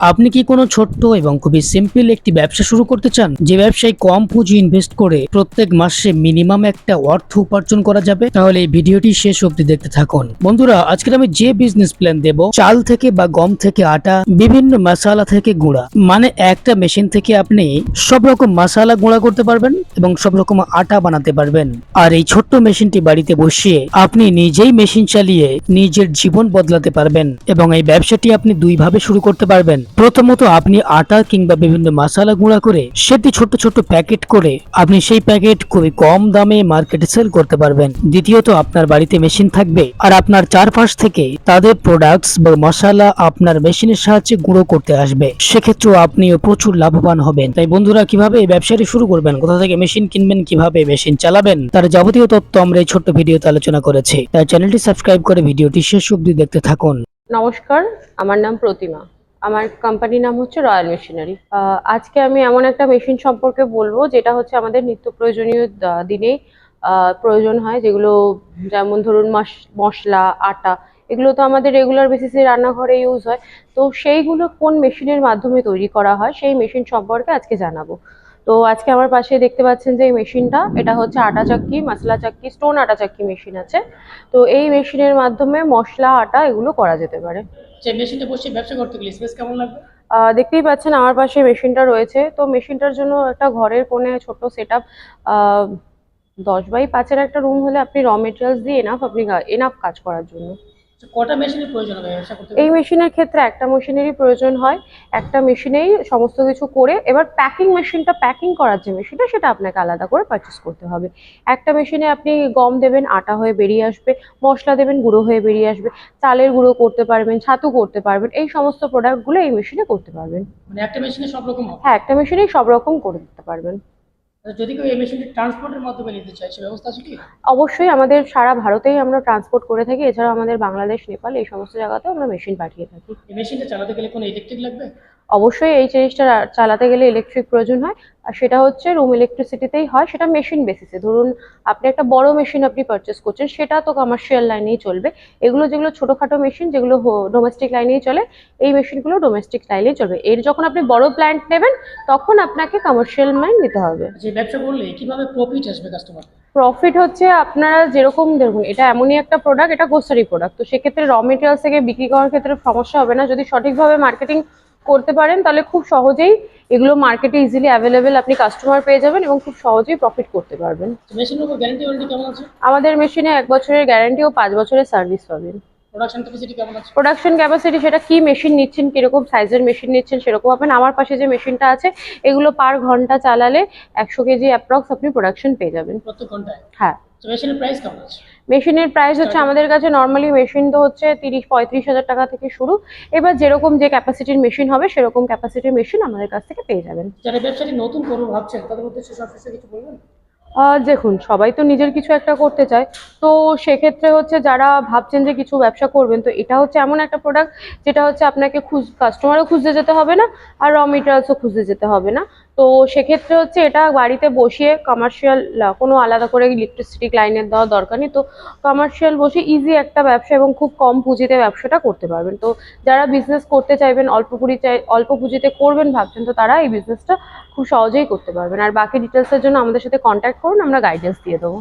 আপনি কি কোনো ছোট্ট এবং খুবই সিম্পল একটি ব্যবসা শুরু করতে চান, যে ব্যবসায় কম পুঁজি ইনভেস্ট করে প্রত্যেক মাসে মিনিমাম একটা অর্থ উপার্জন করা যাবে? তাহলে এই ভিডিওটি শেষ অবধি দেখতে থাকুন। বন্ধুরা, আজকে আমি যে বিজনেস প্ল্যান দেব, চাল থেকে বা গম থেকে আটা, বিভিন্ন মশলা থেকে গুঁড়া, মানে একটা মেশিন থেকে আপনি সব রকম মশলা গুঁড়া করতে পারবেন এবং সব রকম আটা বানাতে পারবেন। আর এই ছোট্ট মেশিনটি বাড়িতে বসিয়ে আপনি নিজেই মেশিন চালিয়ে নিজের জীবন বদলাতে পারবেন। এবং এই ব্যবসাটি আপনি দুই ভাবে শুরু করতে পারবেন। প্রথমত, আপনি আটা কিংবা বিভিন্ন মশলা গুঁড়া করে সেটি ছোট ছোট প্যাকেট করে আপনি সেই প্যাকেট খুবই কম দামে মার্কেটে সেল করতে পারবেন। দ্বিতীয়ত, আপনার বাড়িতে মেশিন থাকবে আর আপনার চারপাশ থেকে তাদের প্রোডাক্টস বা মশলা আপনার মেশিনের সাহায্যে গুঁড়ো করতে আসবে। সেক্ষেত্রেও আপনিও প্রচুর লাভবান হবেন। তাই বন্ধুরা, কিভাবে এই ব্যবসাটি শুরু করবেন, কোথা থেকে মেশিন কিনবেন, কিভাবে মেশিন চালাবেন, তার যাবতীয় তথ্য আমরা এই ছোট্ট ভিডিওতে আলোচনা করেছি। তাই চ্যানেলটি সাবস্ক্রাইব করে ভিডিওটি শেষ অবধি দেখতে থাকুন। নমস্কার, আমার নাম প্রতিমা। আমার কোম্পানির নাম হচ্ছে রয়্যাল মেশিনারি। আজকে আমি এমন একটা মেশিন সম্পর্কে বলবো যেটা হচ্ছে আমাদের নিত্য প্রয়োজনীয় দিনে প্রয়োজন হয়, যেগুলো যেমন ধরুন মশলা, আটা, এগুলো তো আমাদের রেগুলার বেসিসে রান্নাঘরে ইউজ হয়। তো সেইগুলো কোন মেশিনের মাধ্যমে তৈরি করা হয় সেই মেশিন সম্পর্কে আজকে জানাবো। তো আজকে আমার পাশে দেখতে পাচ্ছেন যে এই মেশিনটা, এটা হচ্ছে আটা চাক্কি, মশলা চাক্কি, স্টোন আটা চাক্কি মেশিন আছে। তো এই মেশিনের মাধ্যমে মশলা, আটা এগুলো করা যেতে পারে। যে মেশিনটা বসে ব্যবসা করতে গেলে স্পেস কেমন লাগবে? দেখতেই পাচ্ছেন আমার পাশে মেশিনটা রয়েছে। তো মেশিনটার জন্য একটা ঘরের কোণে ছোট্ট সেট আপ, 10x5-এর একটা রুম হলে আপনি র মেটেরিয়ালস দিয়ে আপনি এনাফ কাজ করার জন্য। কটা মেশিনের প্রয়োজন হবে ব্যবসা করতে এই গেলে? মেশিনের ক্ষেত্রে একটা মেশিনেরই প্রয়োজন হয়। একটা মেশিনেই সমস্ত কিছু করে, এবার প্যাকিং মেশিনটা, প্যাকিং করার যে মেশিনটা, সেটা আপনাকে আলাদা করে পারচেস করতে হবে। একটা মেশিনে আপনি গম দেবেন, আটা হয়ে বেরিয়ে আসবে, মশলা দেবেন, গুঁড়ো হয়ে বেরিয়ে আসবে, চালের গুঁড়ো করতে পারবেন, ছাতু করতে পারবেন, এই সমস্ত প্রোডাক্টগুলো এই মেশিনে করতে পারবেন। মানে একটা মেশিনে সব রকম হবে? হ্যাঁ, একটা মেশিনেই সব রকম করে দিতে পারবেন। যদি কেউ এই মেশিনটি ট্রান্সপোর্টের মাধ্যমে নিতে চায়, সে ব্যবস্থা আছে কি? অবশ্যই আমাদের সারা ভারতেই আমরা ট্রান্সপোর্ট করে থাকি। এছাড়াও আমাদের বাংলাদেশ, নেপাল এই সমস্ত জায়গাতেও আমরা মেশিন পাঠিয়ে থাকি। এই মেশিনটা চালাতে গেলে কোনো ইলেকট্রিক লাগবে? অবশ্যই এই জিনিসটা চালাতে গেলে ইলেকট্রিক প্রয়োজন হয়। আর সেটা হচ্ছে রুম ইলেকট্রিসিটিতেই হয়, সেটা মেশিন বেসিসে। ধরুন আপনি একটা বড় মেশিন আপনি পারচেস করছেন, সেটা তো কমার্শিয়াল লাইনেই চলবে। এগুলো যেগুলো ছোটোখাটো মেশিন, যেগুলো ডোমেস্টিক লাইনেই চলে, এই মেশিনগুলো ডোমেস্টিক লাইনেই চলবে। এর যখন আপনি বড় প্ল্যান্ট নেবেন, তখন আপনাকে কমার্শিয়াল লাইন নিতে হবে। যে ব্যবসা করলে কিভাবে প্রফিট আসবে কাস্টমার? প্রফিট হচ্ছে আপনারা যেরকম দেখুন, এটা এমনই একটা প্রোডাক্ট, এটা গ্রোসারি প্রোডাক্ট। তো সেক্ষেত্রে র মেটেরিয়ালস থেকে বিক্রি করার ক্ষেত্রে সমস্যা হবে না। যদি সঠিকভাবে মার্কেটিং করতে পারেন, তাহলে খুব সহজেই এগুলো মার্কেটে ইজিলি অ্যাভেলেবেল আপনি কাস্টমার পেয়ে যাবেন এবং খুব সহজেই প্রফিট করতে পারবেন। মেশিনের উপর গ্যারান্টি ওয়ারেন্টি কেমন আছে? আমাদের মেশিনে 1 বছরের গ্যারান্টি ও 5 বছরের সার্ভিস পাবেন। প্রোডাকশন ক্যাপাসিটি কেমন আছে? প্রোডাকশন ক্যাপাসিটি, সেটা কি মেশিন নিচ্ছেন, কিরকম সাইজের মেশিন নিচ্ছেন সেরকম পাবেন। আমার পাশে যে মেশিনটা আছে, এগুলো পার ঘন্টা চালালে 100 কেজি অ্যাপ্রক্স আপনি প্রোডাকশন পেয়ে যাবেন প্রত্যেক ঘন্টায়? হ্যাঁ। তো মেশিনের প্রাইস কেমন আছে? মেশিনের প্রাইস হচ্ছে আমাদের কাছে নর্মালি মেশিন তো হচ্ছে 30-35 হাজার টাকা থেকে শুরু। এবার যেরকম যে ক্যাপাসিটির মেশিন হবে, সেরকম ক্যাপাসিটির মেশিন আমাদের কাছ থেকে পেয়ে যাবেন। যারা ব্যবসাটি নতুন করবো ভাবছেন, তাদের মধ্যে শেষ অফিসে কিছু বলবেন? দেখুন, সবাই তো নিজের কিছু একটা করতে চায়। তো সেক্ষেত্রে হচ্ছে যারা ভাবছেন যে কিছু ব্যবসা করবেন, তো এটা হচ্ছে এমন একটা প্রোডাক্ট যেটা হচ্ছে আপনাকে কাস্টমারও খুঁজতে যেতে হবে না, আর র মেটেরিয়ালসও খুঁজতে যেতে হবে না। তো সেক্ষেত্রে হচ্ছে এটা বাড়িতে বসিয়ে কমার্শিয়াল, কোনো আলাদা করে ইলেকট্রিসিটি লাইনের দেওয়া দরকার নেই। তো কমার্শিয়াল বসে ইজি একটা ব্যবসা এবং খুব কম পুঁজিতে ব্যবসাটা করতে পারবেন। তো যারা বিজনেস করতে চাইবেন, অল্প পুঁজিতে করবেন ভাবছেন, তো তারা এই বিজনেসটা খুব সহজেই করতে পারবেন। আর বাকি ডিটেলসের জন্য আমাদের সাথে কন্ট্যাক্ট করুন, আমরা গাইডেন্স দিয়ে দেবো।